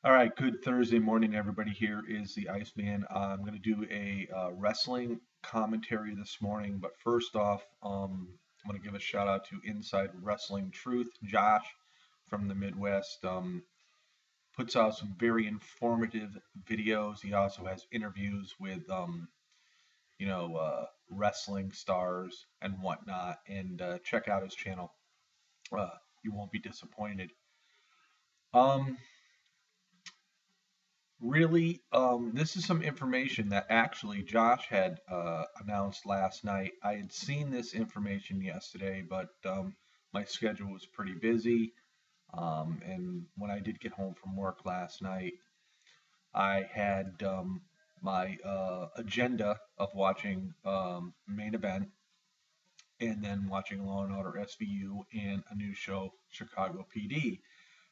All right, good Thursday morning, everybody. Here is the Iceman. I'm going to do a wrestling commentary this morning, but first off, I'm going to give a shout out to Inside Wrestling Truth. Josh from the Midwest puts out some very informative videos. He also has interviews with, wrestling stars and whatnot. And check out his channel. Uh, you won't be disappointed. Um, Really, this is some information that actually Josh had announced last night. I had seen this information yesterday, but my schedule was pretty busy. And when I did get home from work last night, I had my agenda of watching Main Event and then watching Law and Order SVU and a new show, Chicago PD.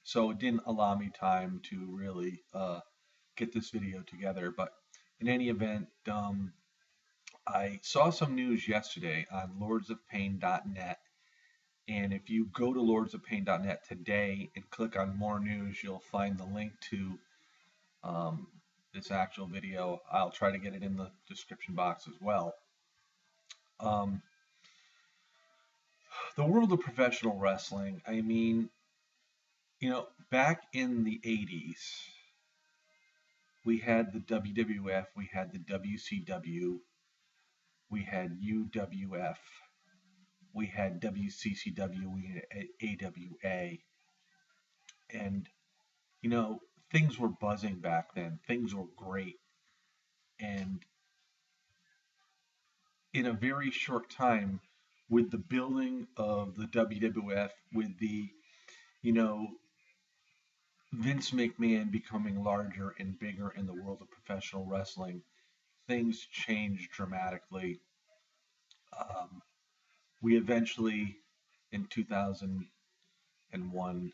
So it didn't allow me time to really get this video together. But in any event, I saw some news yesterday on lordsofpain.net. And if you go to lordsofpain.net today and click on more news, you'll find the link to um, this actual video. I'll try to get it in the description box as well. Um, the world of professional wrestling, I mean, back in the 80s, we had the WWF, we had the WCW, we had UWF, we had WCCW, we had AWA, and things were buzzing back then. Things were great, and in a very short time, with the building of the WWF, with the you know Vince McMahon becoming larger and bigger in the world of professional wrestling, things changed dramatically. Um, we eventually, in 2001,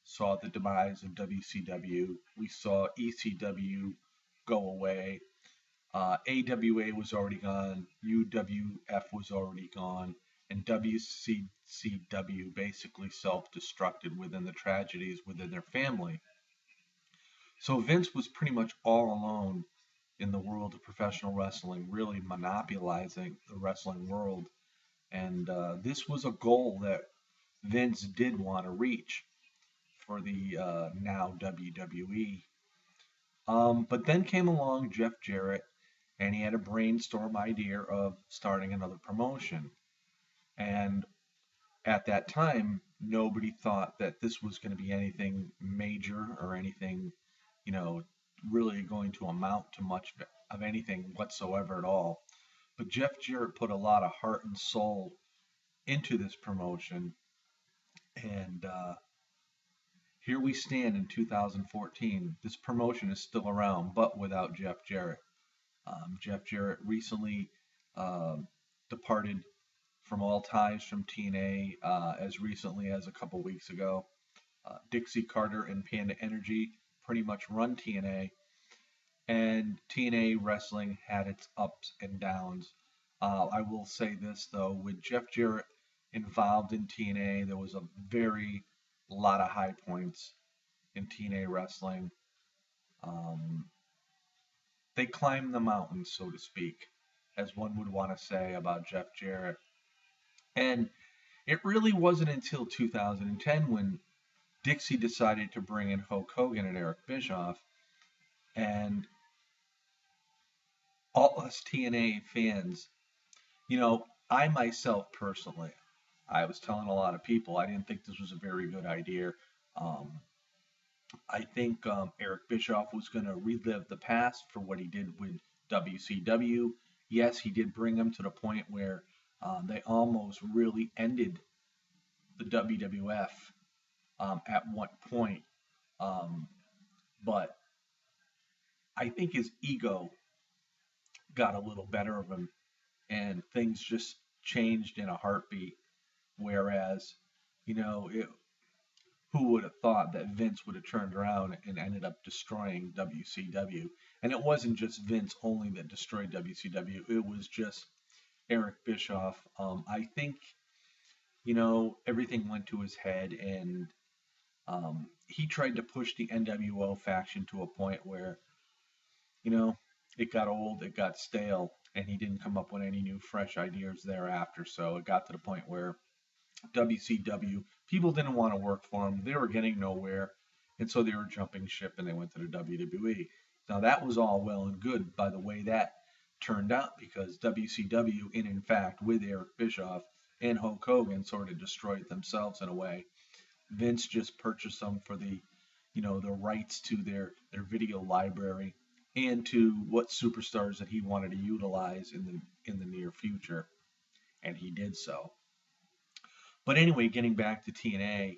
saw the demise of WCW. We saw ECW go away. AWA was already gone. UWF was already gone. And WCCW basically self destructed within the tragedies within their family. So Vince was pretty much all alone in the world of professional wrestling, really monopolizing the wrestling world. And this was a goal that Vince did want to reach for the now WWE. But then came along Jeff Jarrett, and he had a brainstorm idea of starting another promotion. And at that time, nobody thought that this was going to be anything major or anything, you know, really going to amount to much of anything whatsoever at all. But Jeff Jarrett put a lot of heart and soul into this promotion, and here we stand in 2014. This promotion is still around, but without Jeff Jarrett. Jeff Jarrett recently uh, departed from all ties from TNA as recently as a couple weeks ago. Dixie Carter and Panda Energy pretty much run TNA, and TNA wrestling had its ups and downs. I will say this though, with Jeff Jarrett involved in TNA, there was a very lot of high points in TNA wrestling. Um, they climbed the mountain, so to speak, as one would want to say about Jeff Jarrett. And it really wasn't until 2010 when Dixie decided to bring in Hulk Hogan and Eric Bischoff, and all us TNA fans, I myself personally, I was telling a lot of people I didn't think this was a very good idea. Um, I think Eric Bischoff was going to relive the past for what he did with WCW. Yes, he did bring them to the point where they almost really ended the WWF at one point. Um, but I think his ego got a little better of him, and things just changed in a heartbeat. Whereas, it, who would have thought that Vince would have turned around and ended up destroying WCW? And it wasn't just Vince only that destroyed WCW, it was just Eric Bischoff. I think, everything went to his head, and He tried to push the NWO faction to a point where, you know, it got old, it got stale, and he didn't come up with any new, fresh ideas thereafter. So it got to the point where WCW, people didn't want to work for him. They were getting nowhere. And so they were jumping ship and they went to the WWE. Now, that was all well and good by the way that turned out because WCW, in fact, with Eric Bischoff and Hulk Hogan, sort of destroyed themselves in a way. Vince just purchased them for the rights to their video library and to what superstars that he wanted to utilize in the near future, and he did so. But anyway, getting back to TNA,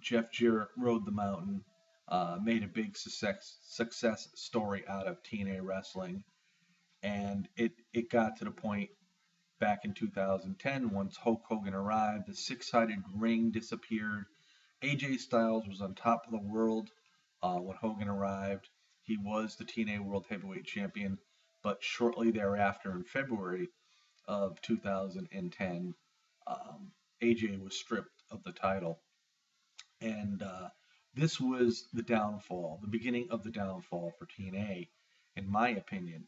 Jeff Jarrett rode the mountain, made a big success story out of TNA wrestling, and it got to the point back in 2010 once Hulk Hogan arrived, the six-sided ring disappeared. AJ Styles was on top of the world when Hogan arrived. He was the TNA World Heavyweight Champion, but shortly thereafter, in February of 2010, AJ was stripped of the title. And this was the downfall, the beginning of the downfall for TNA, in my opinion.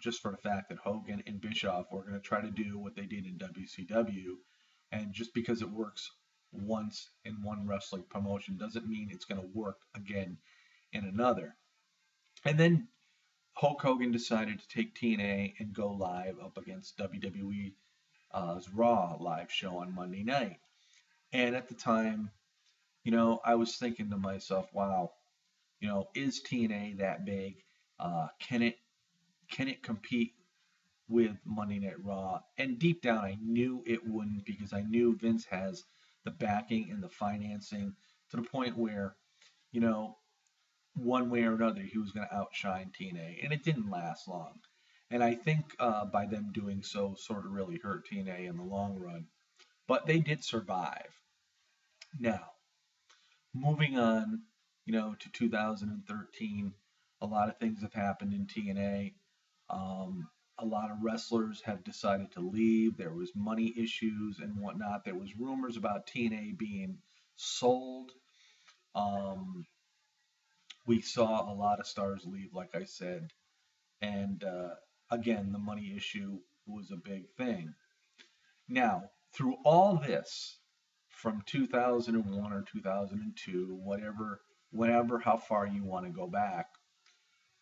Just for the fact that Hogan and Bischoff were going to try to do what they did in WCW, and just because it works once in one wrestling promotion doesn't mean it's going to work again in another. And then Hulk Hogan decided to take TNA and go live up against WWE's Raw live show on Monday night. And at the time, I was thinking to myself, wow, is TNA that big? Can it compete with Monday Night Raw? And deep down, I knew it wouldn't because I knew Vince has the backing and the financing to the point where, you know, one way or another, he was going to outshine TNA, and it didn't last long. And I think by them doing so, sort of really hurt TNA in the long run. But they did survive. Now, moving on, to 2013, a lot of things have happened in TNA. A lot of wrestlers have decided to leave. There was money issues and whatnot. There was rumors about TNA being sold. Um, we saw a lot of stars leave, like I said, and again, the money issue was a big thing. Now, through all this, from 2001 or 2002, whatever, how far you want to go back,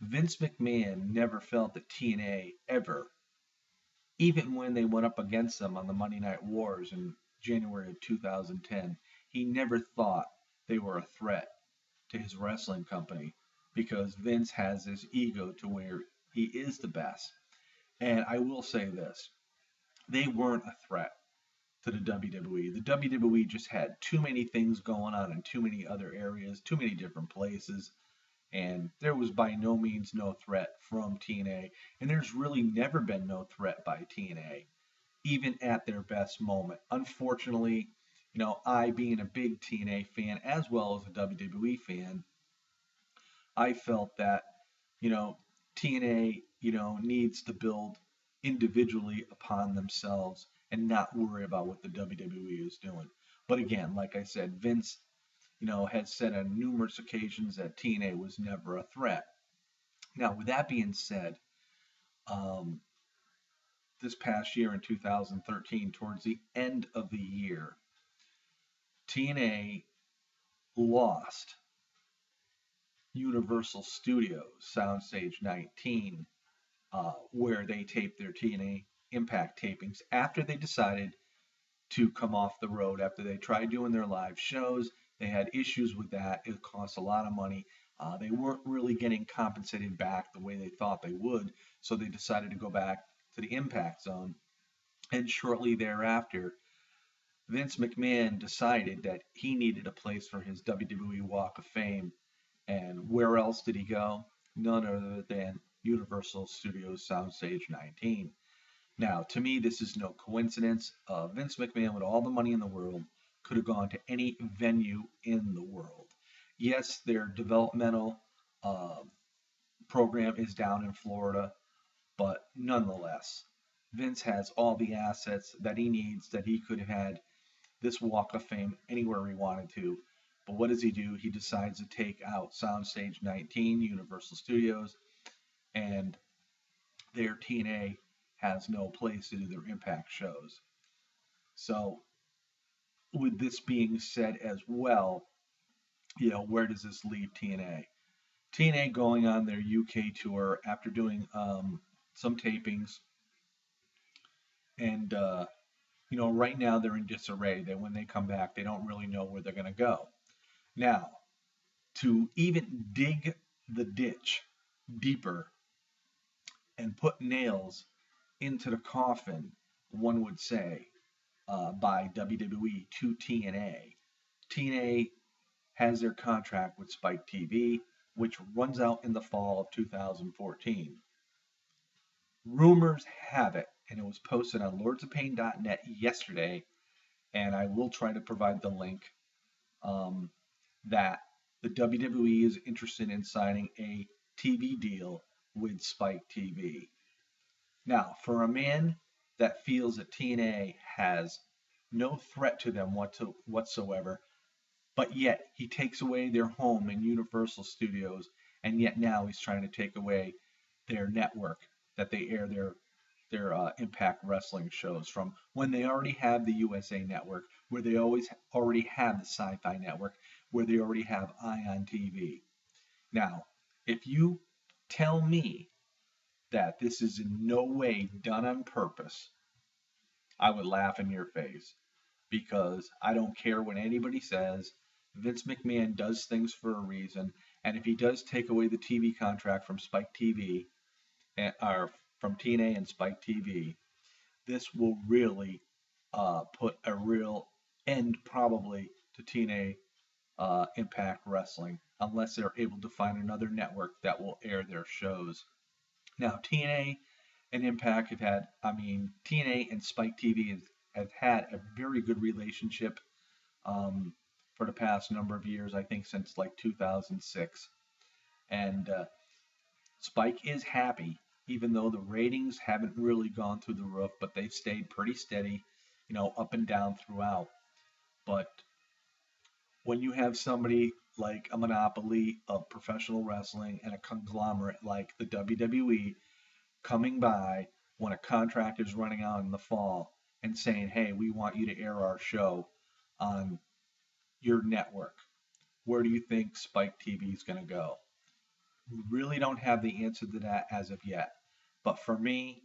Vince McMahon never felt that TNA ever, even when they went up against them on the Monday Night Wars in January of 2010, he never thought they were a threat to his wrestling company because Vince has this ego to where he is the best. And I will say this, they weren't a threat to the WWE. The WWE just had too many things going on in too many other areas, too many different places, and there was by no means no threat from TNA. And there's really never been no threat by TNA, even at their best moment. Unfortunately, I being a big TNA fan as well as a WWE fan, I felt that, you know, TNA, needs to build individually upon themselves and not worry about what the WWE is doing. But again, like I said, Vince, has said on numerous occasions that TNA was never a threat. Now, with that being said, um, this past year in 2013, towards the end of the year, TNA lost Universal Studios Soundstage 19, where they taped their TNA Impact tapings after they decided to come off the road. After they tried doing their live shows, they had issues with that. It cost a lot of money. They weren't really getting compensated back the way they thought they would, so they decided to go back to the Impact Zone. And shortly thereafter, Vince McMahon decided that he needed a place for his WWE Walk of Fame. And where else did he go? None other than Universal Studios Soundstage 19. Now, to me, this is no coincidence. Vince McMahon, with all the money in the world, could have gone to any venue in the world. Yes, their developmental uh, program is down in Florida, but nonetheless, Vince has all the assets that he needs that he could have had this Walk of Fame anywhere he wanted to. But what does he do? He decides to take out Soundstage 19, Universal Studios, and their TNA has no place to do their Impact shows. So, with this being said as well, where does this leave TNA? TNA going on their UK tour after doing some tapings, and right now they're in disarray. That when they come back, they don't really know where they're going to go. Now, to even dig the ditch deeper and put nails into the coffin, one would say, by WWE to TNA. TNA has their contract with Spike TV, which runs out in the fall of 2014. Rumors have it, and it was posted on lordsofpain.net yesterday, and I will try to provide the link, that the WWE is interested in signing a TV deal with Spike TV. Now, for a man that feels that TNA has no threat to them whatsoever, but yet he takes away their home in Universal Studios, and yet now he's trying to take away their network that they air their Impact Wrestling shows from, when they already have the USA Network, where they already have the Sci-Fi Network, where they already have Ion TV. Now, if you tell me that this is in no way done on purpose, I would laugh in your face, because I don't care what anybody says. Vince McMahon does things for a reason, and if he does take away the TV contract from Spike TV, or from TNA and Spike TV, this will really put a real end probably to TNA Impact Wrestling, unless they're able to find another network that will air their shows. Now, TNA and Impact have had, TNA and Spike TV have had a very good relationship for the past number of years, I think since like 2006. And Spike is happy, even though the ratings haven't really gone through the roof, but they've stayed pretty steady, up and down throughout. But when you have somebody like a monopoly of professional wrestling and a conglomerate like the WWE coming by when a contract is running out in the fall and saying, hey, we want you to air our show on your network, where do you think Spike TV is going to go? We really don't have the answer to that as of yet. But for me,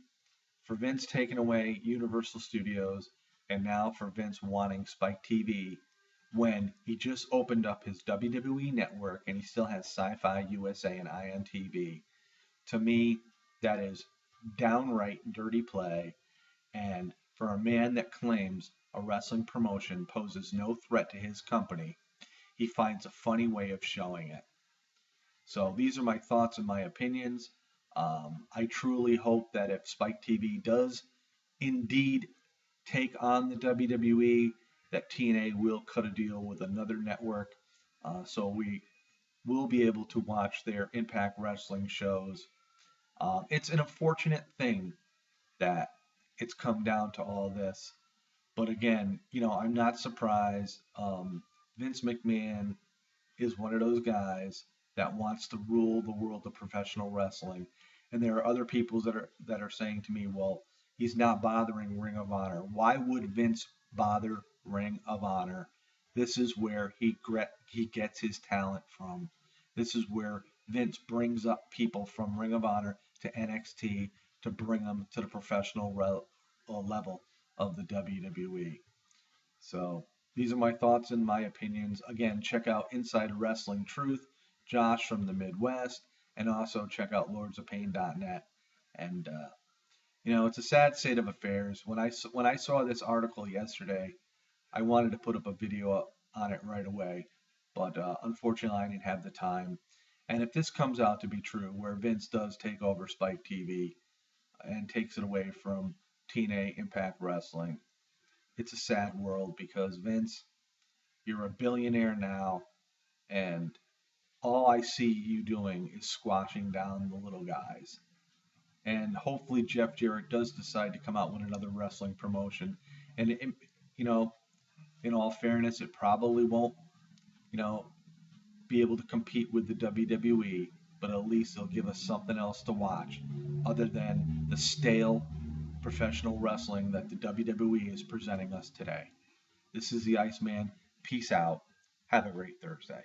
for Vince taking away Universal Studios, and now for Vince wanting Spike TV, when he just opened up his WWE network and he still has Sci-Fi USA and Ion TV, to me, that is downright dirty play. And for a man that claims a wrestling promotion poses no threat to his company, he finds a funny way of showing it. So these are my thoughts and my opinions. I truly hope that if Spike TV does indeed take on the WWE, that TNA will cut a deal with another network, so we will be able to watch their Impact Wrestling shows. It's an unfortunate thing that it's come down to all this. But again, I'm not surprised. Vince McMahon is one of those guys that wants to rule the world of professional wrestling. And there are other people that are saying to me, well, he's not bothering Ring of Honor. Why would Vince bother Ring of Honor? This is where he gets his talent from. This is where Vince brings up people from Ring of Honor to NXT to bring them to the professional level of the WWE. So these are my thoughts and my opinions. Again, check out Inside Wrestling Truth, Josh from the Midwest, and also check out lordsofpain.net. And it's a sad state of affairs. When I saw this article yesterday, I wanted to put up a video up on it right away, but unfortunately I didn't have the time. And if this comes out to be true, where Vince does take over Spike TV and takes it away from TNA Impact Wrestling, it's a sad world, because Vince, you're a billionaire now, and all I see you doing is squashing down the little guys. And hopefully Jeff Jarrett does decide to come out with another wrestling promotion. And in all fairness, it probably won't you know, be able to compete with the WWE, but at least they'll give us something else to watch other than the stale professional wrestling that the WWE is presenting us today. This is the Iceman. Peace out. Have a great Thursday.